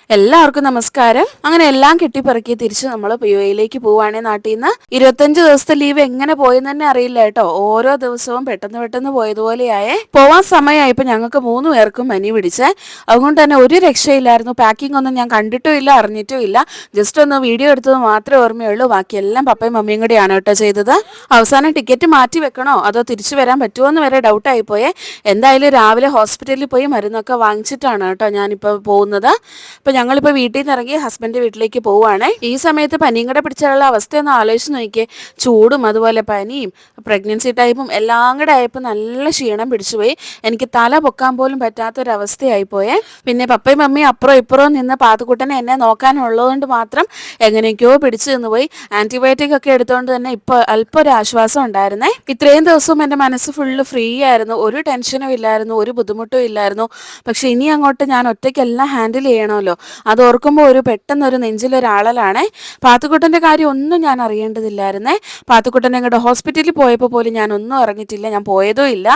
എല്ലാവർക്കും നമസ്കാരം. അങ്ങനെ എല്ലാം കെട്ടിപ്പറക്കി തിരിച്ച് നമ്മൾ യുഎയിലേക്ക് പോവാണേ. നാട്ടിൽ നിന്ന് 25 ദിവസത്തെ ലീവ് എങ്ങനെ പോയെന്ന് തന്നെ അറിയില്ല കേട്ടോ. ഓരോ ദിവസവും പെട്ടെന്ന് പെട്ടെന്ന് പോയതുപോലെയായേ. പോവാൻ സമയമായപ്പോൾ ഞങ്ങൾക്ക് 3 പേർക്കും പനി പിടിച്ചേ. അതുകൊണ്ട് തന്നെ ഒരു രക്ഷയില്ലായിരുന്നു. പാക്കിംഗ് ഒന്നും ഞാൻ കണ്ടിട്ടും ഇല്ല, അറിഞ്ഞിട്ടും ഇല്ല. ജസ്റ്റ് ഒന്ന് വീഡിയോ എടുത്തത് മാത്രമേ ഓർമ്മയുള്ളൂ. ബാക്കിയെല്ലാം പപ്പയും മമ്മിയും കൂടിയാണ് കേട്ടോ ചെയ്തത്. അവസാനം ടിക്കറ്റ് മാറ്റി വെക്കണോ അതോ തിരിച്ചു വരാൻ പറ്റുമോ എന്ന് വരെ ഡൗട്ടായി പോയേ. എന്തായാലും രാവിലെ ഹോസ്പിറ്റലിൽ പോയി മരുന്നൊക്കെ വാങ്ങിച്ചിട്ടാണ് കേട്ടോ ഞാനിപ്പോൾ പോകുന്നത്. അപ്പോൾ ഞങ്ങളിപ്പോൾ വീട്ടിൽ നിന്ന് ഇറങ്ങി ഹസ്ബൻഡ് വീട്ടിലേക്ക് പോവുകയാണേ. ഈ സമയത്ത് പനിയും കൂടെ പിടിച്ചുള്ള അവസ്ഥയൊന്ന് ആലോചിച്ച് നോക്കിയേ. ചൂടും അതുപോലെ പനിയും പ്രഗ്നൻസി ടൈപ്പും എല്ലാം കൂടെ ആയപ്പോൾ നല്ല ക്ഷീണം പിടിച്ചുപോയി. എനിക്ക് തല പൊക്കാൻ പോലും പറ്റാത്തൊരവസ്ഥയായി പോയേ. പിന്നെ പപ്പയും മമ്മിയും അപ്പുറം ഇപ്പുറവും നിന്ന് പാത്തുക്കുട്ടനെ എന്നെ നോക്കാനുള്ളതുകൊണ്ട് മാത്രം എങ്ങനെയൊക്കെയോ പിടിച്ചു നിന്ന് പോയി. ആൻറ്റിബയോട്ടിക് ഒക്കെ എടുത്തുകൊണ്ട് തന്നെ ഇപ്പോൾ അല്പം ഒരു ആശ്വാസം ഉണ്ടായിരുന്നേ. ഇത്രയും ദിവസവും എൻ്റെ മനസ്സ് ഫുള്ള് ഫ്രീ ആയിരുന്നു. ഒരു ടെൻഷനും ഇല്ലായിരുന്നു, ഒരു ബുദ്ധിമുട്ടും ഇല്ലായിരുന്നു. പക്ഷെ ഇനി അങ്ങോട്ട് ഞാൻ ഒറ്റയ്ക്കെല്ലാം ഹാൻഡിൽ ചെയ്യണമല്ലോ. അത് ഓർക്കുമ്പോൾ പെട്ടെന്നൊരു നെഞ്ചിലൊരാളലാണേ. പാത്തുക്കുട്ടൻ്റെ കാര്യം ഒന്നും ഞാൻ അറിയേണ്ടതില്ലായിരുന്നേ. പാത്തുക്കുട്ടനെ അങ്ങോട്ട് ഹോസ്പിറ്റലിൽ പോയപ്പോൾ പോലും ഞാൻ ഒന്നും അറിഞ്ഞിട്ടില്ല, ഞാൻ പോയതും ഇല്ല.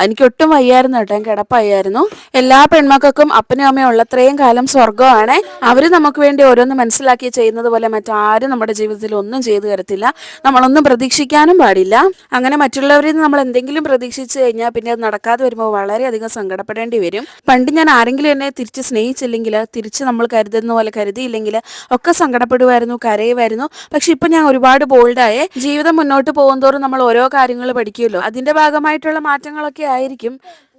എനിക്കൊട്ടും വയ്യായിരുന്നു കേട്ടോ, കിടപ്പായിരുന്നു. എല്ലാ പെൺമക്കൾക്കും അപ്പനും അമ്മയും ഉള്ളത്രയും കാലം സ്വർഗമാണേ. അവർ നമുക്ക് വേണ്ടി ഓരോന്ന് മനസ്സിലാക്കി ചെയ്യുന്നത് പോലെ മറ്റാരും നമ്മുടെ ജീവിതത്തിൽ ഒന്നും ചെയ്തു തരത്തില്ല. നമ്മളൊന്നും പ്രതീക്ഷിക്കാനും പാടില്ല. അങ്ങനെ മറ്റുള്ളവരിൽ നിന്ന് നമ്മൾ എന്തെങ്കിലും പ്രതീക്ഷിച്ച് കഴിഞ്ഞാൽ പിന്നെ അത് നടക്കാതെ വരുമ്പോൾ വളരെയധികം സങ്കടപ്പെടേണ്ടി വരും. പണ്ട് ഞാൻ ആരെങ്കിലും എന്നെ തിരിച്ച് സ്നേഹിച്ചില്ലെങ്കിൽ, തിരിച്ച് നമ്മൾ കരുതുന്ന പോലെ കരുതിയില്ലെങ്കിൽ ഒക്കെ സങ്കടപ്പെടുമായിരുന്നു, കരയുമായിരുന്നു. പക്ഷെ ഇപ്പം ഞാൻ ഒരുപാട് ബോൾഡായേ. ജീവിതം മുന്നോട്ട് പോകുന്തോറും നമ്മൾ ഓരോ കാര്യങ്ങൾ പഠിക്കുമല്ലോ. അതിൻ്റെ ഭാഗമായിട്ടുള്ള മാറ്റങ്ങളൊക്കെ ആയിരിക്കും.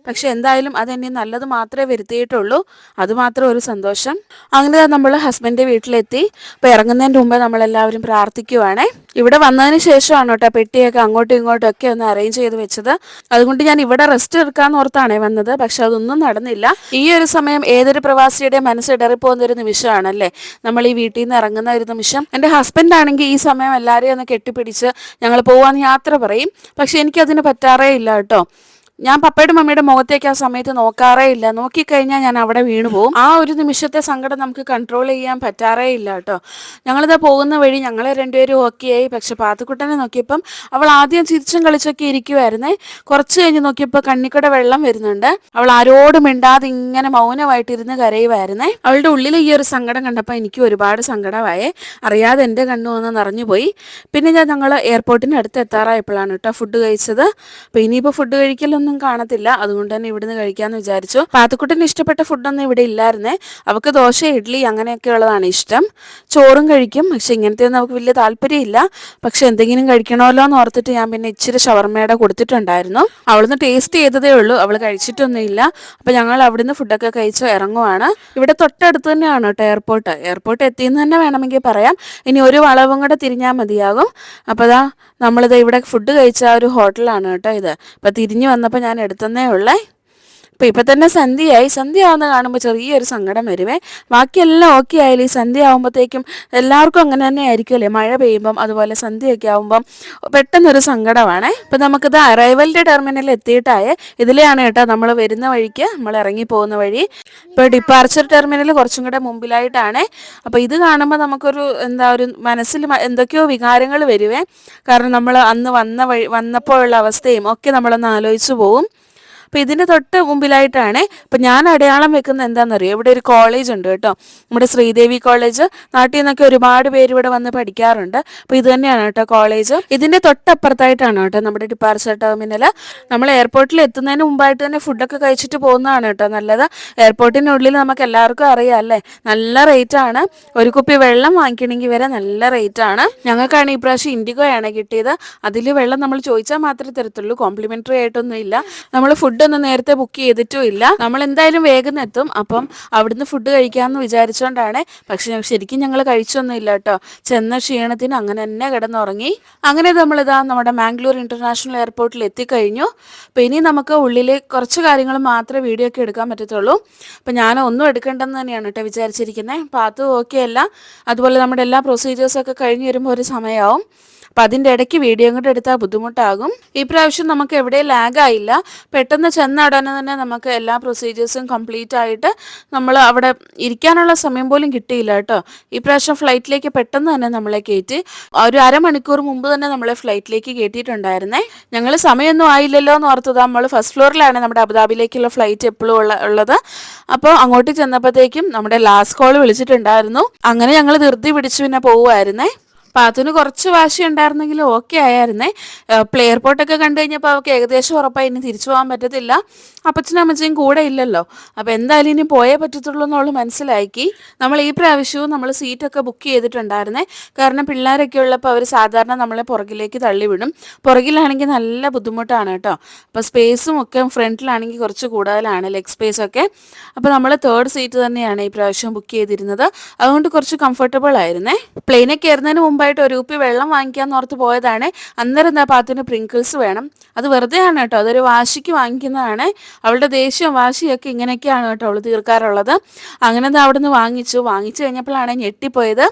പക്ഷെ എന്തായാലും അതെന്നെ നല്ലത് മാത്രമേ വരുത്തിയിട്ടുള്ളൂ. അതുമാത്രം ഒരു സന്തോഷം. അങ്ങനെ നമ്മൾ ഹസ്ബൻഡ് വീട്ടിലെത്തി. അപ്പോൾ ഇറങ്ങുന്നതിന് മുമ്പ് നമ്മളെല്ലാവരും പ്രാർത്ഥിക്കുവാണേ. ഇവിടെ വന്നതിന് ശേഷമാണ് കേട്ടോ പെട്ടിയൊക്കെ അങ്ങോട്ടും ഇങ്ങോട്ടും ഒക്കെ ഒന്ന് അറേഞ്ച് ചെയ്ത് വെച്ചത്. അതുകൊണ്ട് ഞാൻ ഇവിടെ റെസ്റ്റ് എടുക്കാമെന്ന് ഓർത്താണേ വന്നത്. പക്ഷെ അതൊന്നും നടന്നില്ല. ഈ ഒരു സമയം ഏതൊരു പ്രവാസിയുടെ മനസ്സ് ഇടറിപ്പോകുന്ന ഒരു നിമിഷമാണല്ലേ നമ്മൾ ഈ വീട്ടിൽ നിന്ന് ഇറങ്ങുന്ന ഒരു നിമിഷം. എൻ്റെ ഹസ്ബൻഡ് ആണെങ്കിൽ ഈ സമയം എല്ലാവരെയും ഒന്ന് കെട്ടിപ്പിടിച്ച് ഞങ്ങൾ പോവാന്ന് യാത്ര പറയും. പക്ഷെ എനിക്കതിന് പറ്റാറേ ഇല്ല കേട്ടോ. ഞാൻ പപ്പയുടെ മമ്മിയുടെ മുഖത്തേക്ക് ആ സമയത്ത് നോക്കാറേ ഇല്ല. നോക്കിക്കഴിഞ്ഞാൽ ഞാൻ അവിടെ വീണു പോകും. ആ ഒരു നിമിഷത്തെ സങ്കടം നമുക്ക് കൺട്രോൾ ചെയ്യാൻ പറ്റാറേ ഇല്ല കേട്ടോ. ഞങ്ങളിതാ പോകുന്ന വഴി ഞങ്ങളെ രണ്ടുപേരും ഓക്കെയായി. പക്ഷെ പാത്തുക്കുട്ടനെ നോക്കിയപ്പം അവൾ ആദ്യം ചിരിച്ചും കളിച്ചൊക്കെ ഇരിക്കുമായിരുന്നേ. കുറച്ച് കഴിഞ്ഞ് നോക്കിയപ്പോൾ കണ്ണിക്കൂടെ വെള്ളം വരുന്നുണ്ട്. അവൾ ആരോടും മിണ്ടാതെ ഇങ്ങനെ മൗനമായിട്ടിരുന്ന് കരയുമായിരുന്നേ. അവളുടെ ഉള്ളിൽ ഈ ഒരു സങ്കടം കണ്ടപ്പോൾ എനിക്ക് ഒരുപാട് സങ്കടമായേ. അറിയാതെ എൻ്റെ കണ്ണു ഒന്ന് നിറഞ്ഞുപോയി. പിന്നെ ഞങ്ങൾ എയർപോർട്ടിന് അടുത്ത് എത്താറായപ്പോഴാണ് കേട്ടോ ഫുഡ് കഴിച്ചത്. അപ്പോൾ ഇനിയിപ്പോൾ ഫുഡ് കഴിക്കലൊന്നും കാണത്തില്ല. അതുകൊണ്ട് തന്നെ ഇവിടുന്ന് കഴിക്കാമെന്ന് വിചാരിച്ചു. പാത്തുക്കുട്ടന് ഇഷ്ടപ്പെട്ട ഫുഡൊന്നും ഇവിടെ ഇല്ലായിരുന്നേ. അവൾക്ക് ദോശ, ഇഡ്ഡലി അങ്ങനെയൊക്കെ ഉള്ളതാണ് ഇഷ്ടം. ചോറും കഴിക്കും. പക്ഷെ ഇങ്ങനത്തെ ഒന്നും അവൾക്ക് വലിയ താല്പര്യമില്ല. പക്ഷെ എന്തെങ്കിലും കഴിക്കണമല്ലോ എന്ന് ഓർത്തിട്ട് ഞാൻ പിന്നെ ഇച്ചിരി ഷവർമയുടെ കൊടുത്തിട്ടുണ്ടായിരുന്നു. അവളൊന്ന് ടേസ്റ്റ് ചെയ്തതേ ഉള്ളൂ, അവൾ കഴിച്ചിട്ടൊന്നുമില്ല. അപ്പോൾ ഞങ്ങൾ അവിടുന്ന് ഫുഡൊക്കെ കഴിച്ച് ഇറങ്ങുവാണ്. ഇവിടെ തൊട്ടടുത്ത് തന്നെയാണ് കേട്ടോ എയർപോർട്ട് എത്തിയെന്ന് തന്നെ വേണമെങ്കിൽ പറയാം. ഇനി ഒരു വളവും കൂടെ തിരിഞ്ഞാൽ മതിയാകും. അപ്പോൾ നമ്മളിത് ഇവിടെ ഫുഡ് കഴിച്ച ആ ഒരു ഹോട്ടലാണ് കേട്ടോ ഇത്. അപ്പോൾ തിരിഞ്ഞു വന്നപ്പോൾ ഞാൻ എടുത്തന്നേ ഉള്ളേ. അപ്പോൾ ഇപ്പം തന്നെ സന്ധ്യ ആവുന്ന കാണുമ്പോൾ ചെറിയൊരു സങ്കടം വരുവേ. ബാക്കിയെല്ലാം ഓക്കെ ആയാലും ഈ സന്ധ്യ ആകുമ്പോഴത്തേക്കും എല്ലാവർക്കും അങ്ങനെ തന്നെ ആയിരിക്കുമല്ലേ. മഴ പെയ്യുമ്പം അതുപോലെ സന്ധ്യയൊക്കെ ആകുമ്പം പെട്ടെന്നൊരു സങ്കടമാണേ. ഇപ്പം നമുക്കിത് അറൈവലിൻ്റെ ടെർമിനലിൽ എത്തിയിട്ടായേ. ഇതിലെയാണ് കേട്ടോ നമ്മൾ വരുന്ന വഴിക്ക് നമ്മൾ ഇറങ്ങി പോകുന്ന വഴി. ഇപ്പോൾ ഡിപ്പാർച്ചർ ടെർമിനൽ കുറച്ചും കൂടെ മുമ്പിലായിട്ടാണേ. അപ്പോൾ ഇത് കാണുമ്പോൾ നമുക്കൊരു ഒരു മനസ്സിൽ എന്തൊക്കെയോ വികാരങ്ങൾ വരുവേ. കാരണം നമ്മൾ അന്ന് വന്നപ്പോഴുള്ള അവസ്ഥയും ഒക്കെ നമ്മളൊന്ന് ആലോചിച്ച് പോവും. അപ്പോൾ ഇതിൻ്റെ തൊട്ട് മുമ്പിലായിട്ടാണ്. അപ്പം ഞാൻ അടയാളം വെക്കുന്നത് എന്താണെന്നറിയോ, ഇവിടെ ഒരു കോളേജ് ഉണ്ട് കേട്ടോ, നമ്മുടെ ശ്രീദേവി കോളേജ്. നാട്ടിൽ നിന്നൊക്കെ ഒരുപാട് പേര് ഇവിടെ വന്ന് പഠിക്കാറുണ്ട്. അപ്പോൾ ഇത് തന്നെയാണ് കേട്ടോ കോളേജ്. ഇതിൻ്റെ തൊട്ടപ്പുറത്തായിട്ടാണ് കേട്ടോ നമ്മുടെ ഡിപ്പാർച്ചർ ടെർമിനൽ. നമ്മൾ എയർപോർട്ടിൽ എത്തുന്നതിന് മുമ്പായിട്ട് തന്നെ ഫുഡൊക്കെ കഴിച്ചിട്ട് പോകുന്നതാണ് കേട്ടോ നല്ലത്. എയർപോർട്ടിനുള്ളിൽ നമുക്ക് എല്ലാവർക്കും അറിയാം അല്ലേ, നല്ല റേറ്റാണ്. ഒരു കുപ്പി വെള്ളം വാങ്ങിക്കണമെങ്കിൽ വരെ നല്ല റേറ്റാണ്. ഞങ്ങൾക്കാണ് ഈ പ്രാവശ്യം ഇൻഡിഗോയാണ് കിട്ടിയത്. അതിൽ വെള്ളം നമ്മൾ ചോദിച്ചാൽ മാത്രമേ തരത്തുള്ളൂ, കോംപ്ലിമെൻ്ററി ആയിട്ടൊന്നും ഇല്ല. നമ്മൾ ഫുഡൊന്നും നേരത്തെ ബുക്ക് ചെയ്തിട്ടും ഇല്ല. നമ്മൾ എന്തായാലും വേഗം എത്തും. അപ്പം അവിടുന്ന് ഫുഡ് കഴിക്കാമെന്ന് വിചാരിച്ചുകൊണ്ടാണ്. പക്ഷെ ശരിക്കും ഞങ്ങൾ കഴിച്ചൊന്നും ഇല്ല കേട്ടോ. ചെന്ന ക്ഷീണത്തിന് അങ്ങനെ തന്നെ കിടന്നുറങ്ങി. അങ്ങനെ നമ്മളിതാ നമ്മുടെ മാംഗ്ലൂർ ഇൻ്റർനാഷണൽ എയർപോർട്ടിൽ എത്തിക്കഴിഞ്ഞു. അപ്പോൾ ഇനി നമുക്ക് ഉള്ളിൽ കുറച്ച് കാര്യങ്ങൾ മാത്രമേ വീഡിയോ ഒക്കെ എടുക്കാൻ പറ്റത്തുള്ളൂ. അപ്പം ഞാൻ ഒന്നും എടുക്കേണ്ടെന്ന് തന്നെയാണ് കേട്ടോ വിചാരിച്ചിരിക്കുന്നത്. പാത്തു ഓക്കെ അല്ല. അതുപോലെ നമ്മുടെ എല്ലാ പ്രൊസീജിയേഴ്സൊക്കെ കഴിഞ്ഞ് വരുമ്പോൾ ഒരു സമയമാവും. അപ്പം അതിൻ്റെ ഇടയ്ക്ക് വീഡിയോ കൂടെ എടുത്താൽ ബുദ്ധിമുട്ടാകും. ഈ പ്രാവശ്യം നമുക്ക് എവിടെ ലാഗായില്ല. പെട്ടെന്ന് ചെന്ന ഉടനെ തന്നെ നമുക്ക് എല്ലാ പ്രൊസീജിയേഴ്സും കംപ്ലീറ്റ് ആയിട്ട് നമ്മൾ അവിടെ ഇരിക്കാനുള്ള സമയം പോലും കിട്ടിയില്ല കേട്ടോ. ഈ പ്രാവശ്യം ഫ്ലൈറ്റിലേക്ക് പെട്ടെന്ന് തന്നെ നമ്മളെ കയറ്റി. ഒരു അരമണിക്കൂർ മുമ്പ് തന്നെ നമ്മളെ ഫ്ലൈറ്റിലേക്ക് കയറ്റിയിട്ടുണ്ടായിരുന്നേ. ഞങ്ങൾ സമയമൊന്നും ആയില്ലല്ലോ എന്ന് ഓർത്തത്. നമ്മൾ ഫസ്റ്റ് ഫ്ലോറിലാണ് നമ്മുടെ അബുദാബിയിലേക്കുള്ള ഫ്ലൈറ്റ് എപ്പോഴും ഉള്ളത്. അപ്പോൾ അങ്ങോട്ട് ചെന്നപ്പോഴത്തേക്കും നമ്മുടെ ലാസ്റ്റ് കോൾ വിളിച്ചിട്ടുണ്ടായിരുന്നു. അങ്ങനെ ഞങ്ങൾ ധൃതി പിടിച്ച് പിന്നെ പോവുമായിരുന്നേ. പാത്തുന് കുറച്ച് വാശി ഉണ്ടായിരുന്നെങ്കിലും ഓക്കെ ആയിരുന്നേ. പ്ലേ എയർപോർട്ടൊക്കെ കണ്ടു കഴിഞ്ഞപ്പോൾ അവർക്ക് ഏകദേശം ഉറപ്പായി ഇനി തിരിച്ചു പോകാൻ പറ്റത്തില്ല, അപ്പച്ചനും അമ്മച്ചയും കൂടെ ഇല്ലല്ലോ, അപ്പോൾ എന്തായാലും ഇനി പോയേ പറ്റത്തുള്ളൂ എന്നുള്ളത് മനസ്സിലാക്കി. നമ്മൾ ഈ പ്രാവശ്യവും നമ്മൾ സീറ്റൊക്കെ ബുക്ക് ചെയ്തിട്ടുണ്ടായിരുന്നേ. കാരണം പിള്ളേരൊക്കെ ഉള്ളപ്പോൾ അവർ സാധാരണ നമ്മളെ പുറകിലേക്ക് തള്ളിവിടും. പുറകിലാണെങ്കിൽ നല്ല ബുദ്ധിമുട്ടാണ് കേട്ടോ. അപ്പോൾ സ്പേസും ഒക്കെ ഫ്രണ്ടിലാണെങ്കിൽ കുറച്ച് കൂടുതലാണ്, ലെഗ് സ്പേസ് ഒക്കെ. അപ്പോൾ നമ്മൾ തേർഡ് സീറ്റ് തന്നെയാണ് ഈ പ്രാവശ്യം ബുക്ക് ചെയ്തിരുന്നത്. അതുകൊണ്ട് കുറച്ച് കംഫർട്ടബിൾ ആയിരുന്നേ. പ്ലെയിനിൽ കയറുന്നതിന് മുമ്പായിട്ട് ഒരു കുപ്പി വെള്ളം വാങ്ങിക്കാന്ന് ഓർത്ത് പോയതാണ്. അന്നേരം എന്താ പാത്തുന് പ്രിങ്കിൾസ് വേണം. അത് വെറുതെ ആണ് കേട്ടോ, അതൊരു വാശിക്ക് വാങ്ങിക്കുന്നതാണ്. അവളുടെ ദേഷ്യവും വാശിയൊക്കെ ഇങ്ങനെയൊക്കെയാണ് കേട്ടോ അവൾ തീർക്കാറുള്ളത്. അങ്ങനെ എന്താ അവിടെ നിന്ന് വാങ്ങിച്ചു കഴിഞ്ഞപ്പോഴാണ് ഞെട്ടിപ്പോയത്.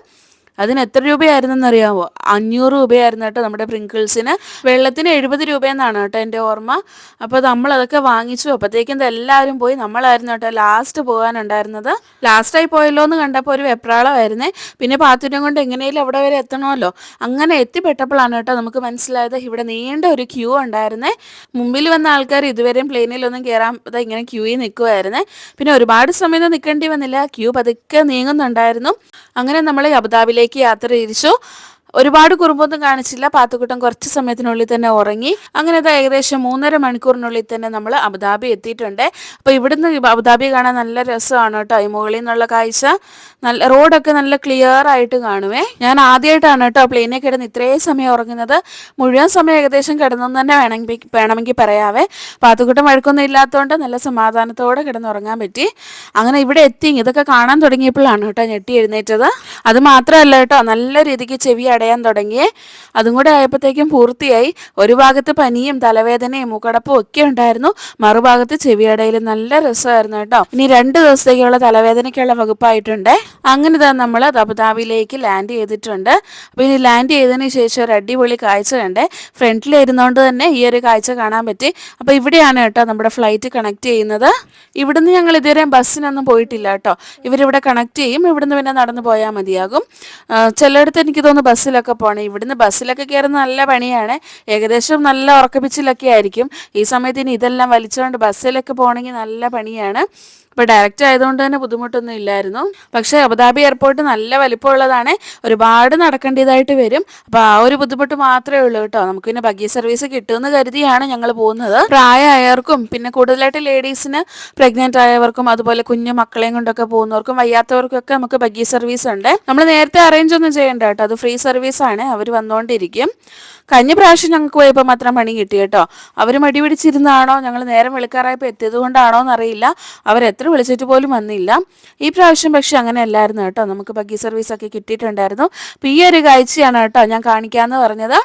അതിന് എത്ര രൂപയായിരുന്നെന്ന് അറിയാമോ? 500 രൂപയായിരുന്നു കേട്ടോ നമ്മുടെ പ്രിങ്കിൾസിന്. വെള്ളത്തിന് 70 രൂപയെന്നാണ് കേട്ടോ എൻ്റെ ഓർമ്മ. അപ്പോൾ നമ്മളതൊക്കെ വാങ്ങിച്ചു. അപ്പോഴത്തേക്കും എല്ലാവരും പോയി. നമ്മളായിരുന്നു കേട്ടോ ലാസ്റ്റ് പോകാനുണ്ടായിരുന്നത്. ലാസ്റ്റായി പോയല്ലോ എന്ന് കണ്ടപ്പോൾ ഒരു വെപ്രാളമായിരുന്നേ. പിന്നെ പാത്തുരം കൊണ്ട് എങ്ങനെയും അവിടെ വരെ എത്തണമല്ലോ. അങ്ങനെ എത്തിപ്പെട്ടപ്പോഴാണ് കേട്ടോ നമുക്ക് മനസ്സിലായത് ഇവിടെ നീണ്ട ഒരു ക്യൂ ഉണ്ടായിരുന്നേ. മുമ്പിൽ വന്ന ആൾക്കാർ ഇതുവരെയും പ്ലെയിനിലൊന്നും കയറാതെ ഇങ്ങനെ ക്യൂയിൽ നിൽക്കുമായിരുന്നേ. പിന്നെ ഒരുപാട് സമയം നിൽക്കേണ്ടി വന്നില്ല, ക്യൂ പതുക്കെ നീങ്ങുന്നുണ്ടായിരുന്നു. അങ്ങനെ നമ്മൾ അബുദാബിയിലേക്ക് യാത്ര തിരിച്ചു. ഒരുപാട് കുറുമ്പൊന്നും കാണിച്ചില്ല. പാത്തുക്കുട്ടൻ കുറച്ച് സമയത്തിനുള്ളിൽ തന്നെ ഉറങ്ങി. അങ്ങനെ അത് ഏകദേശം 3.5 മണിക്കൂറിനുള്ളിൽ തന്നെ നമ്മൾ അബുദാബി എത്തിയിട്ടുണ്ട്. അപ്പോൾ ഇവിടുന്ന് അബുദാബി കാണാൻ നല്ല രസമാണ് കേട്ടോ. ഈ മുകളിൽ നിന്നുള്ള കാഴ്ച, നല്ല റോഡൊക്കെ നല്ല ക്ലിയർ ആയിട്ട് കാണുവേ. ഞാൻ ആദ്യമായിട്ടാണ് കേട്ടോ പ്ലെയിനിൽ കിടന്ന് ഇത്രയും സമയം ഉറങ്ങുന്നത്. മുഴുവൻ സമയം ഏകദേശം കിടന്നെന്ന് തന്നെ വേണമെങ്കിൽ പറയാവേ. പാത്തുക്കുട്ടൻ വഴക്കൊന്നും ഇല്ലാത്തതുകൊണ്ട് നല്ല സമാധാനത്തോടെ കിടന്നുറങ്ങാൻ പറ്റി. അങ്ങനെ ഇവിടെ എത്തി. ഇതൊക്കെ കാണാൻ തുടങ്ങിയപ്പോഴാണ് കേട്ടോ ഞെട്ടി എഴുന്നേറ്റത്. അത് മാത്രമല്ല കേട്ടോ, നല്ല രീതിക്ക് ചെവി അടയാൻ തുടങ്ങിയേ. അതും കൂടെ ആയപ്പോഴത്തേക്കും പൂർത്തിയായി. ഒരു ഭാഗത്ത് പനിയും തലവേദനയും മൂക്കടപ്പും ഒക്കെ ഉണ്ടായിരുന്നു, മറുഭാഗത്ത് ചെവിയടയിൽ നല്ല രസമായിരുന്നു കേട്ടോ. ഇനി 2 ദിവസത്തേക്കുള്ള തലവേദനയ്ക്കുള്ള വകുപ്പായിട്ടുണ്ട്. അങ്ങനെ ഇതാ നമ്മൾ അബുദാബിയിലേക്ക് ലാൻഡ് ചെയ്തിട്ടുണ്ട്. അപ്പോൾ ഇനി ലാൻഡ് ചെയ്തതിന് ശേഷം ഒരു അടിപൊളി കാഴ്ച കണ്ടേ. ഫ്രണ്ടിലിരുന്നുകൊണ്ട് തന്നെ ഈ ഒരു കാഴ്ച കാണാൻ പറ്റി. അപ്പോൾ ഇവിടെയാണ് കേട്ടോ നമ്മുടെ ഫ്ലൈറ്റ് കണക്ട് ചെയ്യുന്നത്. ഇവിടുന്ന് ഞങ്ങൾ ഇതുവരെ ബസ്സിനൊന്നും പോയിട്ടില്ല കേട്ടോ. ഇവരിവിടെ കണക്ട് ചെയ്യും, ഇവിടുന്ന് പിന്നെ നടന്നു പോയാൽ മതിയാകും. ചിലയിടത്ത് എനിക്ക് തോന്നുന്നു ബസ്സിലൊക്കെ പോകണം. ഇവിടുന്ന് ബസ്സിലൊക്കെ കയറുന്ന നല്ല പണിയാണ്. ഏകദേശം നല്ല ഉറക്കപ്പിച്ചിലൊക്കെ ആയിരിക്കും. ഈ സമയത്ത് ഇനി ഇതെല്ലാം വലിച്ചുകൊണ്ട് ബസ്സിലൊക്കെ പോകണമെങ്കിൽ നല്ല പണിയാണ്. ഇപ്പോൾ ഡയറക്റ്റ് ആയതുകൊണ്ട് തന്നെ ബുദ്ധിമുട്ടൊന്നും ഇല്ലായിരുന്നു. പക്ഷേ അബുദാബി എയർപോർട്ട് നല്ല വലിപ്പമുള്ളതാണ്, ഒരുപാട് നടക്കേണ്ടതായിട്ട് വരും. അപ്പോൾ ആ ഒരു ബുദ്ധിമുട്ട് മാത്രമേ ഉള്ളൂ കേട്ടോ. നമുക്ക് പിന്നെ ബഗ്ഗി സർവീസ് കിട്ടുമെന്ന് കരുതിയാണ് ഞങ്ങൾ പോകുന്നത്. പ്രായമായവർക്കും പിന്നെ കൂടുതലായിട്ട് ലേഡീസിന്, പ്രഗ്നന്റ് ആയവർക്കും അതുപോലെ കുഞ്ഞു മക്കളെയും കൊണ്ടൊക്കെ പോകുന്നവർക്കും വയ്യാത്തവർക്കും ഒക്കെ നമുക്ക് ബഗ്ഗി സർവീസ് ഉണ്ട്. നമ്മൾ നേരത്തെ അറേഞ്ച് ഒന്നും ചെയ്യേണ്ട കേട്ടോ, അത് ഫ്രീ സർവീസാണ്, അവർ വന്നുകൊണ്ടിരിക്കും. കഴിഞ്ഞ പ്രാവശ്യം ഞങ്ങൾക്ക് പോയപ്പോൾ മാത്രം പണി കിട്ടി കേട്ടോ. അവർ മടി പിടിച്ചിരുന്നാണോ ഞങ്ങൾ നേരം വെളുക്കാറായപ്പോൾ എത്തിയത് കൊണ്ടാണോ എന്നറിയില്ല, അവരെത്ര വിളിച്ചിട്ട് പോലും വന്നില്ല. ഈ പ്രാവശ്യം പക്ഷെ അങ്ങനെ അല്ലായിരുന്നു കേട്ടോ, നമുക്ക് ബഗ്ഗി സർവീസൊക്കെ കിട്ടിയിട്ടുണ്ടായിരുന്നു. അപ്പോൾ ഈ ഒരു കാഴ്ചയാണ് കേട്ടോ ഞാൻ കാണിക്കാമെന്ന് പറഞ്ഞത്.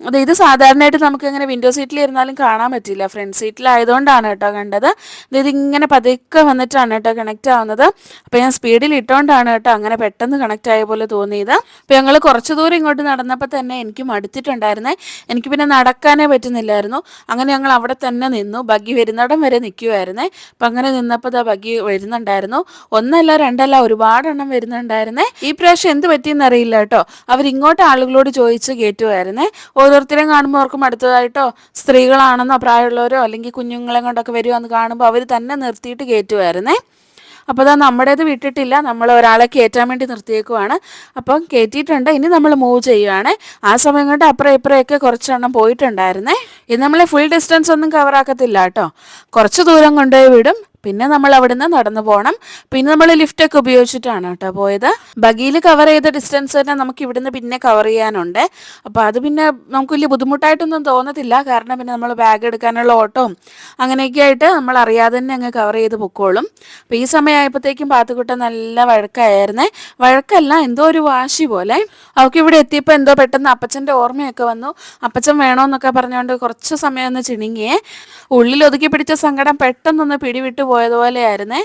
അത് ഇത് സാധാരണയായിട്ട് നമുക്ക് ഇങ്ങനെ വിൻഡോ സീറ്റിൽ ഇരുന്നാലും കാണാൻ പറ്റില്ല, ഫ്രണ്ട് സീറ്റിലായതുകൊണ്ടാണ് കേട്ടോ കണ്ടത്. ഇതിങ്ങനെ പതുക്കെ വന്നിട്ടാണ് കേട്ടോ കണക്റ്റ് ആവുന്നത്. അപ്പോൾ ഞാൻ സ്പീഡിൽ ഇട്ടുകൊണ്ടാണ് കേട്ടോ അങ്ങനെ പെട്ടെന്ന് കണക്റ്റ് ആയ പോലെ തോന്നിയത്. അപ്പോൾ ഞങ്ങൾ കുറച്ച് ദൂരം ഇങ്ങോട്ട് നടന്നപ്പോൾ തന്നെ എനിക്ക് മടുത്തിട്ടുണ്ടായിരുന്നേ. എനിക്ക് പിന്നെ നടക്കാനേ പറ്റുന്നില്ലായിരുന്നു. അങ്ങനെ ഞങ്ങൾ അവിടെ തന്നെ നിന്നു, ബഗ്ഗി വരുന്നിടം വരെ നിൽക്കുമായിരുന്നേ. അപ്പം അങ്ങനെ നിന്നപ്പോൾ ഇതാ ബഗ്ഗി വരുന്നുണ്ടായിരുന്നു. ഒന്നല്ല രണ്ടല്ല ഒരുപാടെണ്ണം വരുന്നുണ്ടായിരുന്നേ. ഈ പ്രാവശ്യം എന്ത് പറ്റിയെന്ന് അറിയില്ല കേട്ടോ, അവരിങ്ങോട്ട് ആളുകളോട് ചോദിച്ച് കയറ്റുമായിരുന്നേ. ഓരോരുത്തരെയും കാണുമ്പോൾ അവർക്കും അടുത്തതായിട്ടോ സ്ത്രീകളാണെന്നോ പ്രായമുള്ളവരോ അല്ലെങ്കിൽ കുഞ്ഞുങ്ങളെ കൊണ്ടൊക്കെ വരുമെന്ന് കാണുമ്പോൾ അവർ തന്നെ നിർത്തിയിട്ട് കയറ്റുമായിരുന്നേ. അപ്പോൾ അതാ നമ്മുടേത് വിട്ടിട്ടില്ല, നമ്മൾ ഒരാളെ കയറ്റാൻ വേണ്ടി നിർത്തിയേക്കുവാണ്. അപ്പം കയറ്റിയിട്ടുണ്ട്, ഇനി നമ്മൾ മൂവ് ചെയ്യുവാണ്. ആ സമയം കൊണ്ട് അപ്പുറം ഇപ്പുറമൊക്കെ കുറച്ചെണ്ണം പോയിട്ടുണ്ടായിരുന്നേ. ഇത് നമ്മൾ ഫുൾ ഡിസ്റ്റൻസ് ഒന്നും കവറാക്കത്തില്ല കേട്ടോ, കുറച്ച് ദൂരം കൊണ്ടുപോയി വിടും. പിന്നെ നമ്മൾ അവിടുന്ന് നടന്നു പോകണം. പിന്നെ നമ്മൾ ലിഫ്റ്റൊക്കെ ഉപയോഗിച്ചിട്ടാണ് കേട്ടോ പോയത്. ബഗ്ഗിയിൽ കവർ ചെയ്ത ഡിസ്റ്റൻസ് തന്നെ നമുക്ക് ഇവിടുന്ന് പിന്നെ കവർ ചെയ്യാനുണ്ട്. അപ്പോൾ അത് പിന്നെ നമുക്ക് വലിയ ബുദ്ധിമുട്ടായിട്ടൊന്നും തോന്നത്തില്ല. കാരണം പിന്നെ നമ്മൾ ബാഗ് എടുക്കാനുള്ള ഓട്ടവും അങ്ങനെയൊക്കെ ആയിട്ട് നമ്മൾ അറിയാതെ തന്നെ അങ്ങ് കവർ ചെയ്ത് പൊക്കോളും. അപ്പോൾ ഈ സമയമായപ്പോഴത്തേക്കും പാത്തുക്കുട്ടൻ നല്ല വഴക്കായിരുന്നേ. വഴക്കല്ല, എന്തോ ഒരു വാശി പോലെ. അവൾക്ക് ഇവിടെ എത്തിയപ്പോൾ എന്തോ പെട്ടെന്ന് അപ്പച്ചൻ്റെ ഓർമ്മയൊക്കെ വന്നു. അപ്പച്ചൻ വേണമെന്നൊക്കെ പറഞ്ഞുകൊണ്ട് കുറച്ച് സമയം ഒന്ന് ചിണുങ്ങിയേ. ഉള്ളിൽ ഒതുക്കി പിടിച്ച സങ്കടം പെട്ടെന്നൊന്ന് പിടിവിട്ട് പോയതുപോലെയായിരുന്നേ.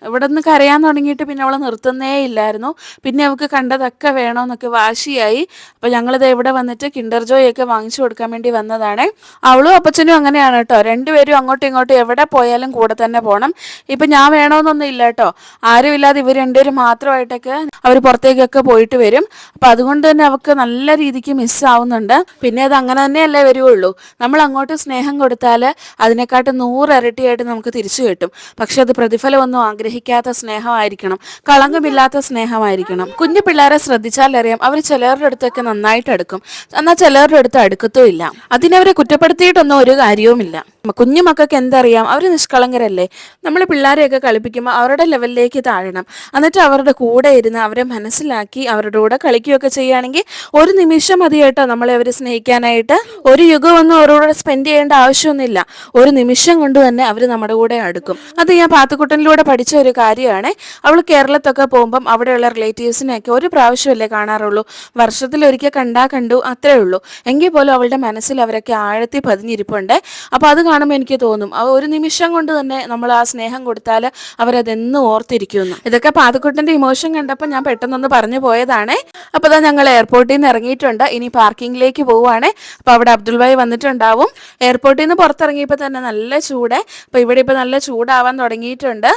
ഇവിടെ നിന്ന് കരയാൻ തുടങ്ങിയിട്ട് പിന്നെ അവൾ നിർത്തുന്നേ ഇല്ലായിരുന്നു. പിന്നെ അവൾക്ക് കണ്ടതൊക്കെ വേണമെന്നൊക്കെ വാശിയായി. അപ്പോൾ ഞങ്ങളിത് ഇവിടെ വന്നിട്ട് കിൻഡർ ജോയ് ഒക്കെ വാങ്ങിച്ചു കൊടുക്കാൻ വേണ്ടി വന്നതാണ്. അവളും അപ്പച്ചനും അങ്ങനെയാണ് കേട്ടോ, രണ്ടുപേരും അങ്ങോട്ടും ഇങ്ങോട്ടും എവിടെ പോയാലും കൂടെ തന്നെ പോകണം. ഇപ്പം ഞാൻ വേണമെന്നൊന്നും ഇല്ല കേട്ടോ, ആരുമില്ലാതെ ഇവർ രണ്ടുപേരും മാത്രമായിട്ടൊക്കെ അവർ പുറത്തേക്കൊക്കെ പോയിട്ട് വരും. അപ്പം അതുകൊണ്ട് തന്നെ അവൾക്ക് നല്ല രീതിക്ക് മിസ്സാവുന്നുണ്ട്. പിന്നെ അത് അങ്ങനെ തന്നെയല്ലേ വരുവുള്ളൂ. നമ്മൾ അങ്ങോട്ട് സ്നേഹം കൊടുത്താൽ അതിനെക്കാട്ടും 100 ഇരട്ടിയായിട്ട് നമുക്ക് തിരിച്ചു കിട്ടും. പക്ഷെ അത് പ്രതിഫലമൊന്നും ആഗ്രഹിക്കാത്ത സ്നേഹമായിരിക്കണം, കളങ്കമില്ലാത്ത സ്നേഹമായിരിക്കണം. കുഞ്ഞു പിള്ളേരെ ശ്രദ്ധിച്ചാൽ അറിയാം, അവർ ചിലരുടെ അടുത്തൊക്കെ നന്നായിട്ട് അടുക്കും, എന്നാൽ ചിലരുടെ അടുത്ത് അടുക്കത്തും ഇല്ല. അതിനവരെ കുറ്റപ്പെടുത്തിയിട്ടൊന്നും ഒരു കാര്യവുമില്ല. കുഞ്ഞു മക്കൾക്ക് എന്തറിയാം, അവർ നിഷ്കളങ്കരല്ലേ. നമ്മൾ പിള്ളേരെയൊക്കെ കളിപ്പിക്കുമ്പോൾ അവരുടെ ലെവലിലേക്ക് താഴണം, എന്നിട്ട് അവരുടെ കൂടെ ഇരുന്ന് അവരെ മനസ്സിലാക്കി അവരുടെ കൂടെ കളിക്കുകയൊക്കെ ചെയ്യുകയാണെങ്കിൽ ഒരു നിമിഷം മതി കേട്ടോ നമ്മളെ അവർ സ്നേഹിക്കാനായിട്ട്. ഒരു യുഗമൊന്നും അവരോട് സ്പെൻഡ് ചെയ്യേണ്ട ആവശ്യമൊന്നുമില്ല, ഒരു നിമിഷം കൊണ്ട് തന്നെ അവർ നമ്മുടെ കൂടെ അടുക്കും. അത് ഞാൻ പാത്തുക്കുട്ടനിലൂടെ പഠിച്ച ഒരു കാര്യമാണ്. അവൾ കേരളത്തൊക്കെ പോകുമ്പം അവിടെയുള്ള റിലേറ്റീവ്സിനെയൊക്കെ ഒരു പ്രാവശ്യമല്ലേ കാണാറുള്ളൂ, വർഷത്തിലൊരിക്കൽ കണ്ടു അത്രേ ഉള്ളൂ. എങ്കിൽ പോലും അവളുടെ മനസ്സിൽ അവരൊക്കെ ആഴത്തി പതിഞ്ഞിരിപ്പുണ്ട്. അപ്പോൾ അത് കാണുമ്പോൾ എനിക്ക് തോന്നും, ഒരു നിമിഷം കൊണ്ട് തന്നെ നമ്മൾ ആ സ്നേഹം കൊടുത്താൽ അവരതെന്നും ഓർത്തിരിക്കുമെന്ന്. ഇതൊക്കെ പാത്തുക്കുട്ടൻ്റെ ഇമോഷൻ കണ്ടപ്പോൾ ഞാൻ പെട്ടെന്നൊന്ന് പറഞ്ഞു പോയതാണേ. അപ്പോൾ അതാ ഞങ്ങൾ എയർപോർട്ടിൽ നിന്ന് ഇറങ്ങിയിട്ടുണ്ട്, ഇനി പാർക്കിങ്ങിലേക്ക് പോവുകയാണ്. അപ്പോൾ അവിടെ അബ്ദുൾ ഭായി വന്നിട്ടുണ്ടാവും. എയർപോർട്ടിൽ നിന്ന് പുറത്തിറങ്ങിയപ്പോൾ തന്നെ നല്ല ചൂട്. അപ്പോൾ ഇവിടെ ഇപ്പോൾ നല്ല ചൂടാവാൻ തുടങ്ങിയിട്ടുണ്ട്.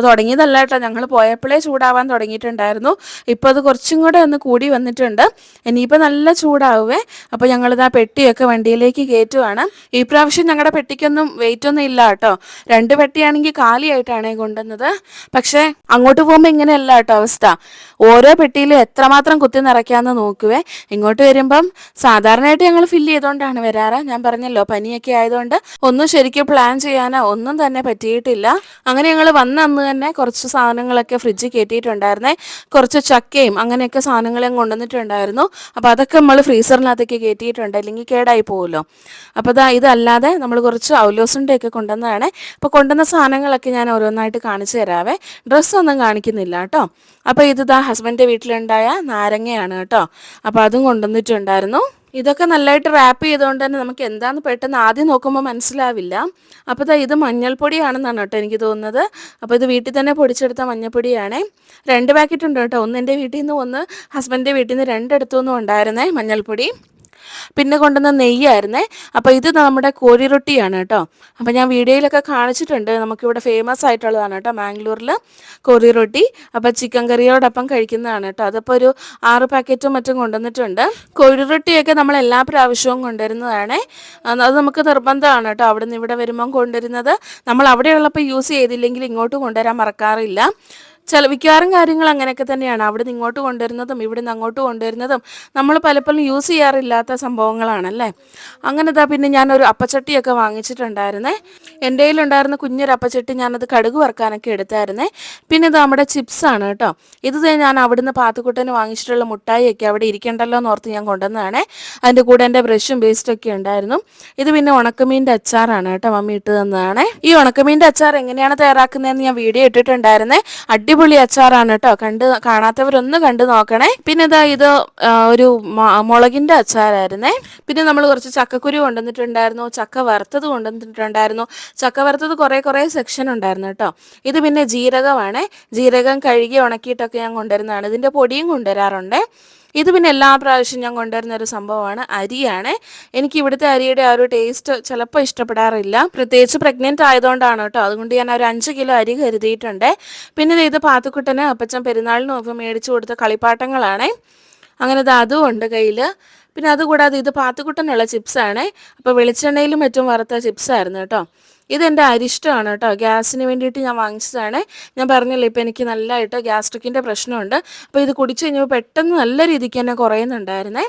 തുടങ്ങിയതല്ല കേട്ടോ, ഞങ്ങൾ പോയപ്പോഴേ ചൂടാവാൻ തുടങ്ങിയിട്ടുണ്ടായിരുന്നു. ഇപ്പോൾ അത് കുറച്ചും കൂടെ ഒന്ന് കൂടി വന്നിട്ടുണ്ട്. ഇനിയിപ്പോൾ നല്ല ചൂടാവുമേ. അപ്പോൾ ഞങ്ങളിതാ പെട്ടിയൊക്കെ വണ്ടിയിലേക്ക് കയറ്റുവാണ്. ഈ പ്രാവശ്യം ഞങ്ങളുടെ പെട്ടിക്കൊന്നും വെയിറ്റ് ഒന്നും ഇല്ല കേട്ടോ. 2 പെട്ടിയാണെങ്കിൽ കാലിയായിട്ടാണ് കൊണ്ടുവന്നത്. പക്ഷേ അങ്ങോട്ട് പോകുമ്പോൾ ഇങ്ങനെയല്ല കേട്ടോ അവസ്ഥ. ഓരോ പെട്ടിയിലും എത്രമാത്രം കുത്തി നിറയ്ക്കാമെന്ന് നോക്കുവേ. ഇങ്ങോട്ട് വരുമ്പം സാധാരണയായിട്ട് ഞങ്ങൾ ഫില്ല് ചെയ്തുകൊണ്ടാണ് വരാറ്. ഞാൻ പറഞ്ഞല്ലോ, പനിയൊക്കെ ആയതുകൊണ്ട് ഒന്നും ശരിക്കും പ്ലാൻ ചെയ്യാനോ ഒന്നും തന്നെ പറ്റിയിട്ടില്ല. അങ്ങനെ ഞങ്ങൾ വന്ന അന്ന് തന്നെ കുറച്ച് സാധനങ്ങളൊക്കെ ഫ്രിഡ്ജിൽ കയറ്റിയിട്ടുണ്ടായിരുന്നേ. കുറച്ച് ചക്കയും അങ്ങനെയൊക്കെ സാധനങ്ങളും കൊണ്ടുവന്നിട്ടുണ്ടായിരുന്നു. അപ്പോൾ അതൊക്കെ നമ്മൾ ഫ്രീസറിനകത്തേക്ക് കയറ്റിയിട്ടുണ്ട്, അല്ലെങ്കിൽ കേടായി പോകുമല്ലോ. അപ്പോൾ ഇതല്ലാതെ നമ്മൾ കുറച്ച് ഔലോസുണ്ടയൊക്കെ കൊണ്ടുവന്നതാണ്. അപ്പോൾ കൊണ്ടുവന്ന സാധനങ്ങളൊക്കെ ഞാൻ ഓരോന്നായിട്ട് കാണിച്ചു തരാവേ. ഡ്രസ്സൊന്നും കാണിക്കുന്നില്ല കേട്ടോ. അപ്പോൾ ഇത് ഹസ്ബൻഡിൻ്റെ വീട്ടിലുണ്ടായ നാരങ്ങയാണ് കേട്ടോ. അപ്പോൾ അതും കൊണ്ടുവന്നിട്ടുണ്ടായിരുന്നു. ഇതൊക്കെ നല്ലതായിട്ട് റാപ്പ് ചെയ്തുകൊണ്ട് തന്നെ നമുക്ക് എന്താന്ന് പെട്ടെന്ന് ആദ്യം നോക്കുമ്പോൾ മനസ്സിലാവില്ല. അപ്പോൾ ഇത് മഞ്ഞൾപ്പൊടിയാണെന്നാണ് കേട്ടോ എനിക്ക് തോന്നുന്നത്. അപ്പോൾ ഇത് വീട്ടിൽ തന്നെ പൊടിച്ചെടുത്ത മഞ്ഞൾപ്പൊടിയാണേ. 2 പാക്കറ്റ് ഉണ്ട് കേട്ടോ. ഒന്ന് എൻ്റെ വീട്ടിൽ നിന്ന്, ഒന്ന് ഹസ്ബൻഡിൻ്റെ വീട്ടിൽ നിന്ന്, 2 അടുത്തുനിന്നും ഉണ്ടായിരുന്നേ മഞ്ഞൾപ്പൊടി. പിന്നെ കൊണ്ടുവന്ന നെയ്യായിരുന്നേ. അപ്പോൾ ഇത് നമ്മുടെ കോഴിറൊട്ടിയാണ് കേട്ടോ. അപ്പോൾ ഞാൻ വീഡിയോയിലൊക്കെ കാണിച്ചിട്ടുണ്ട്, നമുക്കിവിടെ ഫേമസ് ആയിട്ടുള്ളതാണ് കേട്ടോ മാംഗ്ലൂരിൽ കോഴിറൊട്ടി. അപ്പോൾ ചിക്കൻ കറിയോടൊപ്പം കഴിക്കുന്നതാണ് കേട്ടോ. അതപ്പോൾ ഒരു 6 പാക്കറ്റും മറ്റും കൊണ്ടുവന്നിട്ടുണ്ട്. കോഴിറൊട്ടിയൊക്കെ നമ്മൾ എല്ലാ പ്രാവശ്യവും കൊണ്ടുവരുന്നതാണ്. അത് നമുക്ക് നിർബന്ധമാണ് കേട്ടോ. അവിടെ നിന്ന് ഇവിടെ വരുമ്പം കൊണ്ടുവരുന്നത്. നമ്മൾ അവിടെയുള്ളപ്പോൾ യൂസ് ചെയ്തില്ലെങ്കിൽ ഇങ്ങോട്ട് കൊണ്ടുവരാൻ മറക്കാറില്ല. മിക്കവാറും കാര്യങ്ങൾ അങ്ങനെയൊക്കെ തന്നെയാണ്. അവിടെ നിന്ന് ഇങ്ങോട്ട് കൊണ്ടുവരുന്നതും ഇവിടെ നിന്ന് അങ്ങോട്ട് കൊണ്ടുവരുന്നതും നമ്മൾ പലപ്പോഴും യൂസ് ചെയ്യാറില്ലാത്ത സംഭവങ്ങളാണല്ലേ. അങ്ങനെതാ പിന്നെ ഞാനൊരു അപ്പച്ചട്ടിയൊക്കെ വാങ്ങിച്ചിട്ടുണ്ടായിരുന്നേ. എൻ്റെ കയ്യിലുണ്ടായിരുന്ന കുഞ്ഞൊരു അപ്പച്ചട്ടി ഞാനത് കടുക് വറുക്കാനൊക്കെ എടുത്തായിരുന്നേ. പിന്നെ ഇത് നമ്മുടെ ചിപ്സാണ് കേട്ടോ. ഇത് ഞാൻ അവിടുന്ന് പാത്തുക്കുട്ടന് വാങ്ങിച്ചിട്ടുള്ള മുട്ടായിയൊക്കെ അവിടെ ഇരിക്കണ്ടല്ലോ എന്ന് ഓർത്ത് ഞാൻ കൊണ്ടുവന്നതാണ്. അതിൻ്റെ കൂടെ എൻ്റെ ബ്രഷും പേസ്റ്റൊക്കെ ഉണ്ടായിരുന്നു. ഇത് പിന്നെ ഉണക്കമീൻ്റെ അച്ചാറാണ് കേട്ടോ, മമ്മി ഇട്ട് തന്നതാണ്. ഈ ഉണക്കമീൻ്റെ അച്ചാർ എങ്ങനെയാണ് തയ്യാറാക്കുന്നതെന്ന് ഞാൻ വീഡിയോ ഇട്ടിട്ടുണ്ടായിരുന്നേ. അടിപൊളി അച്ചാറാണ് കേട്ടോ, കാണാത്തവരൊന്ന് കണ്ടു നോക്കണേ. പിന്നെ ഇത് ഒരു മുളകിൻ്റെ അച്ചാറായിരുന്നേ. പിന്നെ നമ്മൾ കുറച്ച് ചക്കക്കുരു കൊണ്ടുവന്നിട്ടുണ്ടായിരുന്നു, ചക്ക വറുത്തത് കൊണ്ടുവന്നിട്ടുണ്ടായിരുന്നു. ചക്ക വറുത്തത് കുറേ സെക്ഷൻ ഉണ്ടായിരുന്നു കേട്ടോ. ഇത് പിന്നെ ജീരകമാണ്. ജീരകം കഴുകി ഉണക്കിയിട്ടൊക്കെ ഞാൻ കൊണ്ടുവരുന്നതാണ്. ഇതിൻ്റെ പൊടിയും കൊണ്ടുവരാറുണ്ട്. ഇത് പിന്നെ എല്ലാ പ്രാവശ്യവും ഞാൻ കൊണ്ടുവരുന്ന ഒരു സംഭവമാണ്. അരിയാണ്. എനിക്ക് ഇവിടുത്തെ അരിയുടെ ആ ഒരു ടേസ്റ്റ് ചിലപ്പോൾ ഇഷ്ടപ്പെടാറില്ല, പ്രത്യേകിച്ച് പ്രഗ്നൻ്റ് ആയതുകൊണ്ടാണ് കേട്ടോ. അതുകൊണ്ട് ഞാൻ ഒരു 5 കിലോ അരി കരുതിയിട്ടുണ്ട്. പിന്നെ ഇത് പാത്തുക്കുട്ടന് അപ്പച്ചൻ പെരുന്നാളിന് മുമ്പ് മേടിച്ചു കൊടുത്ത കളിപ്പാട്ടങ്ങളാണ്. അങ്ങനെ അതും ഉണ്ട് കയ്യിൽ. പിന്നെ അതുകൂടാതെ ഇത് പാത്തുക്കുട്ടനുള്ള ചിപ്സാണ്. അപ്പോൾ വെളിച്ചെണ്ണയിലും മറ്റും വറുത്ത ചിപ്സായിരുന്നു കേട്ടോ. ഇതെൻ്റെ അരിഷ്ടമാണ് കേട്ടോ. ഗ്യാസിന് വേണ്ടിയിട്ട് ഞാൻ വാങ്ങിച്ചതാണ്. ഞാൻ പറഞ്ഞല്ലോ, ഇപ്പോൾ എനിക്ക് നല്ലതായിട്ട് ഗ്യാസ്ട്രിക്കിൻ്റെ പ്രശ്നമുണ്ട്. അപ്പോൾ ഇത് കുടിച്ച് കഴിഞ്ഞപ്പോൾ പെട്ടെന്ന് നല്ല രീതിക്ക് തന്നെ കുറയുന്നുണ്ടായിരുന്നേ.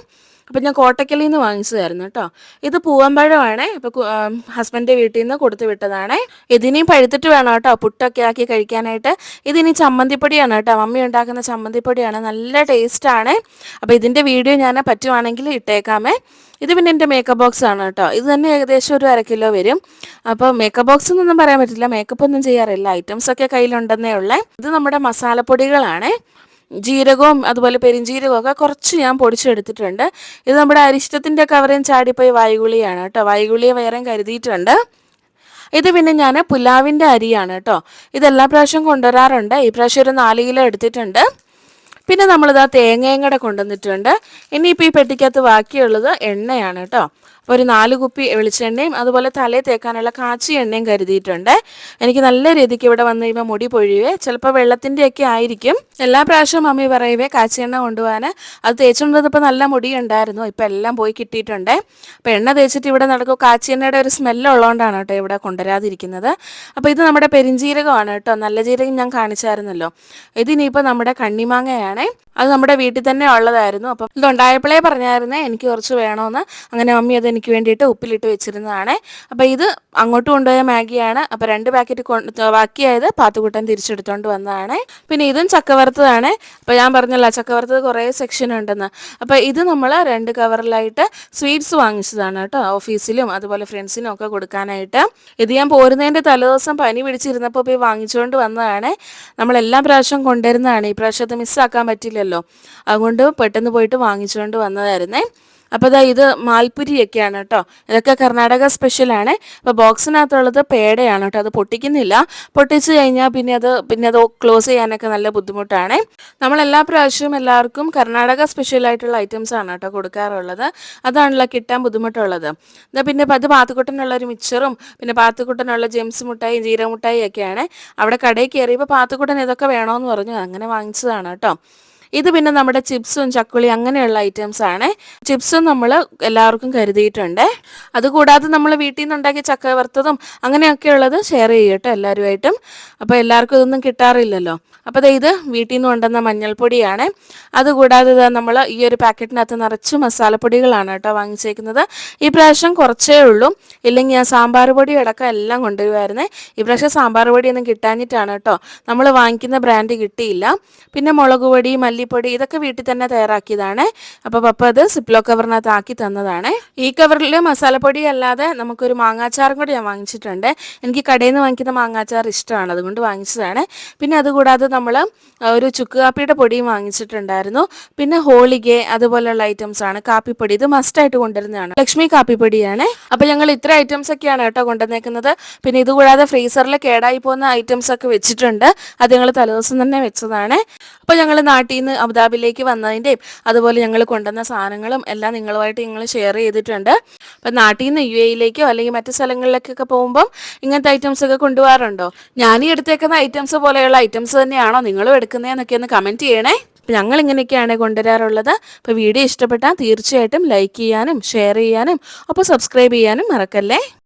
അപ്പോൾ ഞാൻ കോട്ടക്കലിൽ നിന്ന് വാങ്ങിച്ചതായിരുന്നു കേട്ടോ. ഇത് പൂവമ്പഴമാണ്. അപ്പോൾ ഹസ്ബൻഡിൻ്റെ വീട്ടിൽ നിന്ന് കൊടുത്തു വിട്ടതാണ്. ഇതിനെയും പഴുത്തിട്ട് വേണം കേട്ടോ പുട്ടൊക്കെ ആക്കി കഴിക്കാനായിട്ട്. ഇതിനി ചമ്മന്തിപ്പൊടിയാണ് കേട്ടോ, മമ്മി ഉണ്ടാക്കുന്ന ചമ്മന്തിപ്പൊടിയാണ്. നല്ല ടേസ്റ്റാണ്. അപ്പോൾ ഇതിൻ്റെ വീഡിയോ ഞാൻ പറ്റുവാണെങ്കിൽ ഇട്ടേക്കാമേ. ഇത് പിന്നെ എൻ്റെ മേക്കപ്പ് ബോക്സ് ആണ് കേട്ടോ. ഇത് തന്നെ ഏകദേശം ഒരു 1/2 കിലോ വരും. അപ്പോൾ മേക്കപ്പ് ബോക്സ് എന്നൊന്നും പറയാൻ പറ്റില്ല, മേക്കപ്പ് ഒന്നും ചെയ്യാറില്ല, ഐറ്റംസൊക്കെ കയ്യിലുണ്ടെന്നേ ഉള്ളേ. ഇത് നമ്മുടെ മസാലപ്പൊടികളാണ്. ജീരകവും അതുപോലെ പെരിഞ്ജീരകവും ഒക്കെ കുറച്ച് ഞാൻ പൊടിച്ചെടുത്തിട്ടുണ്ട്. ഇത് നമ്മുടെ അരിഷ്ടത്തിൻ്റെ കവറേയും ചാടിപ്പോയി വായുഗുളിയാണ് കേട്ടോ. വായുഗുളിയെ വേറെ കരുതിയിട്ടുണ്ട്. ഇത് പിന്നെ ഞാൻ പുലാവിൻ്റെ അരിയാണ് കേട്ടോ. ഇതെല്ലാ പ്രാവശ്യം കൊണ്ടുവരാറുണ്ട്. ഈ പ്രാവശ്യം ഒരു 4 കിലോ എടുത്തിട്ടുണ്ട്. പിന്നെ നമ്മളിതാ തേങ്ങയും കൂടെ കൊണ്ടുവന്നിട്ടുണ്ട്. ഇനിയിപ്പോൾ ഈ പെട്ടിക്കകത്ത് ബാക്കിയുള്ളത് എണ്ണയാണ് കേട്ടോ. അപ്പോൾ ഒരു 4 കുപ്പി വെളിച്ചെണ്ണയും അതുപോലെ തലയിൽ തേക്കാനുള്ള കാച്ചി എണ്ണയും കരുതിയിട്ടുണ്ട്. എനിക്ക് നല്ല രീതിക്ക് ഇവിടെ വന്ന് കഴിയുമ്പോൾ മുടി പൊഴിയുവേ, ചിലപ്പോൾ വെള്ളത്തിൻ്റെയൊക്കെ ആയിരിക്കും. എല്ലാ പ്രാവശ്യവും മമ്മി പറയുവേ കാച്ചി എണ്ണ കൊണ്ടുപോകാൻ. അത് തേച്ചുകൊണ്ടിരുന്നപ്പോൾ നല്ല മുടി ഉണ്ടായിരുന്നു, ഇപ്പം എല്ലാം പോയി കിട്ടിയിട്ടുണ്ട്. അപ്പോൾ എണ്ണ തേച്ചിട്ട് ഇവിടെ നടക്കും. കാച്ചി എണ്ണയുടെ ഒരു സ്മെല്ല് ഉള്ളതുകൊണ്ടാണ് കേട്ടോ ഇവിടെ കൊണ്ടുവരാതിരിക്കുന്നത്. അപ്പോൾ ഇത് നമ്മുടെ പെരിഞ്ജീരകമാണ് കേട്ടോ. നല്ല ജീരകം ഞാൻ കാണിച്ചായിരുന്നല്ലോ. ഇതിനിപ്പോൾ നമ്മുടെ കണ്ണിമാങ്ങയാണ്. അത് നമ്മുടെ വീട്ടിൽ തന്നെ ഉള്ളതായിരുന്നു. അപ്പം ഇതുണ്ടായപ്പോഴേ പറഞ്ഞായിരുന്നേ എനിക്ക് കുറച്ച് വേണമെന്ന്. അങ്ങനെ മമ്മി അത് എനിക്ക് വേണ്ടിയിട്ട് ഉപ്പിലിട്ട് വെച്ചിരുന്നതാണ്. അപ്പോൾ ഇത് അങ്ങോട്ട് കൊണ്ടുപോയ മാഗിയാണ്. അപ്പോൾ 2 പാക്കറ്റ് ബാക്കിയായത് പാത്തുകുട്ടൻ തിരിച്ചെടുത്തോണ്ട് വന്നതാണ്. പിന്നെ ഇതും ചക്കവറുത്തതാണ്. അപ്പോൾ ഞാൻ പറഞ്ഞല്ലോ ചക്കവറുത്തത് കുറേ സെക്ഷൻ ഉണ്ടെന്ന്. അപ്പോൾ ഇത് നമ്മൾ 2 കവറിലായിട്ട് സ്വീറ്റ്സ് വാങ്ങിച്ചതാണ് കേട്ടോ. ഓഫീസിലും അതുപോലെ ഫ്രണ്ട്സിനും ഒക്കെ കൊടുക്കാനായിട്ട്. ഇത് ഞാൻ പോരുന്നതിൻ്റെ തലേദിവസം പനി പിടിച്ചിരുന്നപ്പോൾ പോയി വാങ്ങിച്ചുകൊണ്ട് വന്നതാണ്. നമ്മളെല്ലാ പ്രാവശ്യം കൊണ്ടുവരുന്നതാണ്. ഈ പ്രാവശ്യത്തെ മിസ്സാക്കാൻ പറ്റില്ലല്ലോ, അതുകൊണ്ട് പെട്ടെന്ന് പോയിട്ട് വാങ്ങിച്ചുകൊണ്ട് വന്നതായിരുന്നേ. അപ്പോൾ ഇത് മാൽപ്പുരിയൊക്കെയാണ് കേട്ടോ. ഇതൊക്കെ കർണാടക സ്പെഷ്യലാണ്. അപ്പോൾ ബോക്സിനകത്തുള്ളത് പേടയാണ് കേട്ടോ. അത് പൊട്ടിക്കുന്നില്ല. പൊട്ടിച്ച് കഴിഞ്ഞാൽ പിന്നെ അത് ക്ലോസ് ചെയ്യാനൊക്കെ നല്ല ബുദ്ധിമുട്ടാണ്. നമ്മളെല്ലാ പ്രാവശ്യവും എല്ലാവർക്കും കർണാടക സ്പെഷ്യലായിട്ടുള്ള ഐറ്റംസ് ആണ് കേട്ടോ കൊടുക്കാറുള്ളത്. അതാണല്ലോ കിട്ടാൻ ബുദ്ധിമുട്ടുള്ളത്. പിന്നെ അത് പാത്തുക്കുട്ടനുള്ള ഒരു മിക്സറും പിന്നെ പാത്തുക്കുട്ടനുള്ള ജെംസ് മുട്ടായി ജീരക മുട്ടായി ഒക്കെയാണ്. അവിടെ കടയിൽ കയറിയപ്പോൾ പാത്തുക്കുട്ടൻ ഇതൊക്കെ വേണമെന്ന് പറഞ്ഞു, അങ്ങനെ വാങ്ങിച്ചതാണ് കേട്ടോ. ഇത് പിന്നെ നമ്മുടെ ചിപ്സും ചക്കുളി അങ്ങനെയുള്ള ഐറ്റംസ് ആണ്. ചിപ്സും നമ്മൾ എല്ലാവർക്കും കരുതിയിട്ടുണ്ട്. അതുകൂടാതെ നമ്മൾ വീട്ടിൽ നിന്ന് ഉണ്ടാക്കിയ ചക്ക വറുത്തതും അങ്ങനെയൊക്കെ ഉള്ളത് ഷെയർ ചെയ്യട്ടോ എല്ലാവരുമായിട്ടും. അപ്പോൾ എല്ലാവർക്കും ഇതൊന്നും കിട്ടാറില്ലല്ലോ. അപ്പോൾ ഇത് വീട്ടിൽ നിന്ന് കൊണ്ടുവന്ന മഞ്ഞൾപ്പൊടിയാണ്. അതുകൂടാതെ നമ്മൾ ഈ ഒരു പാക്കറ്റിനകത്ത് നിറച്ച് മസാലപ്പൊടികളാണ് കേട്ടോ വാങ്ങിച്ചേക്കുന്നത്. ഈ പ്രാവശ്യം കുറച്ചേ ഉള്ളൂ, ഇല്ലെങ്കിൽ ഞാൻ സാമ്പാർ പൊടി അടക്കം എല്ലാം കൊണ്ടുവരുമായിരുന്നേ. ഈ പ്രാവശ്യം സാമ്പാർ പൊടിയൊന്നും കിട്ടാഞ്ഞിട്ടാണ് കേട്ടോ. നമ്മൾ വാങ്ങിക്കുന്ന ബ്രാൻഡ് കിട്ടിയില്ല. പിന്നെ മുളക് പൊടി മല്ലിപ്പൊടി ഇതൊക്കെ വീട്ടിൽ തന്നെ തയ്യാറാക്കിയതാണ്. അപ്പോൾ പപ്പ അത് സിപ്ലോ കവറിനകത്ത് ആക്കി തന്നതാണ്. ഈ കവറിൽ മസാലപ്പൊടി അല്ലാതെ നമുക്കൊരു മാങ്ങാച്ചാറും കൂടി ഞാൻ വാങ്ങിച്ചിട്ടുണ്ട്. എനിക്ക് കടയിൽ നിന്ന് വാങ്ങിക്കുന്ന മാങ്ങാച്ചാർ ഇഷ്ടമാണ്, അതുകൊണ്ട് വാങ്ങിച്ചതാണ്. പിന്നെ അതുകൂടാതെ നമ്മൾ ഒരു ചുക്ക് കാപ്പിയുടെ പൊടിയും വാങ്ങിച്ചിട്ടുണ്ടായിരുന്നു. പിന്നെ ഹോളിഗെ അതുപോലെയുള്ള ഐറ്റംസ് ആണ്. കാപ്പിപ്പൊടി ഇത് മസ്റ്റായിട്ട് കൊണ്ടുവരുന്നതാണ്, ലക്ഷ്മി കാപ്പിപ്പൊടിയാണ്. അപ്പോൾ ഞങ്ങൾ ഇത്ര ഐറ്റംസ് ഒക്കെയാണ് കേട്ടോ കൊണ്ടുവന്നേക്കുന്നത്. പിന്നെ ഇതുകൂടാതെ ഫ്രീസറിൽ കേടായി പോകുന്ന ഐറ്റംസ് ഒക്കെ വെച്ചിട്ടുണ്ട്. അത് ഞങ്ങൾ തലേദിവസം തന്നെ വെച്ചതാണ്. അപ്പോൾ ഞങ്ങൾ നാട്ടിൽ നിന്ന് അബുദാബിയിലേക്ക് വന്നതിൻ്റെയും അതുപോലെ ഞങ്ങൾ കൊണ്ടുവന്ന സാധനങ്ങളും എല്ലാം നിങ്ങളുമായിട്ട് ഞങ്ങൾ ഷെയർ ചെയ്തിട്ടുണ്ട്. അപ്പം നാട്ടിൽ നിന്ന് UAE-യിലേക്കോ അല്ലെങ്കിൽ മറ്റു സ്ഥലങ്ങളിലേക്കൊക്കെ പോകുമ്പം ഇങ്ങനത്തെ ഐറ്റംസ് ഒക്കെ കൊണ്ടുപോകാറുണ്ടോ? ഞാൻ ഈ എടുത്തേക്കുന്ന ഐറ്റംസ് പോലെയുള്ള ഐറ്റംസ് തന്നെയാണോ നിങ്ങളും എടുക്കുന്നതെന്നൊക്കെ ഒന്ന് കമൻറ്റ് ചെയ്യണേ. അപ്പം ഞങ്ങൾ ഇങ്ങനെയൊക്കെയാണ് കൊണ്ടുവരാറുള്ളത്. അപ്പോൾ വീഡിയോ ഇഷ്ടപ്പെട്ടാൽ തീർച്ചയായിട്ടും ലൈക്ക് ചെയ്യാനും ഷെയർ ചെയ്യാനും ഒപ്പം സബ്സ്ക്രൈബ് ചെയ്യാനും മറക്കല്ലേ.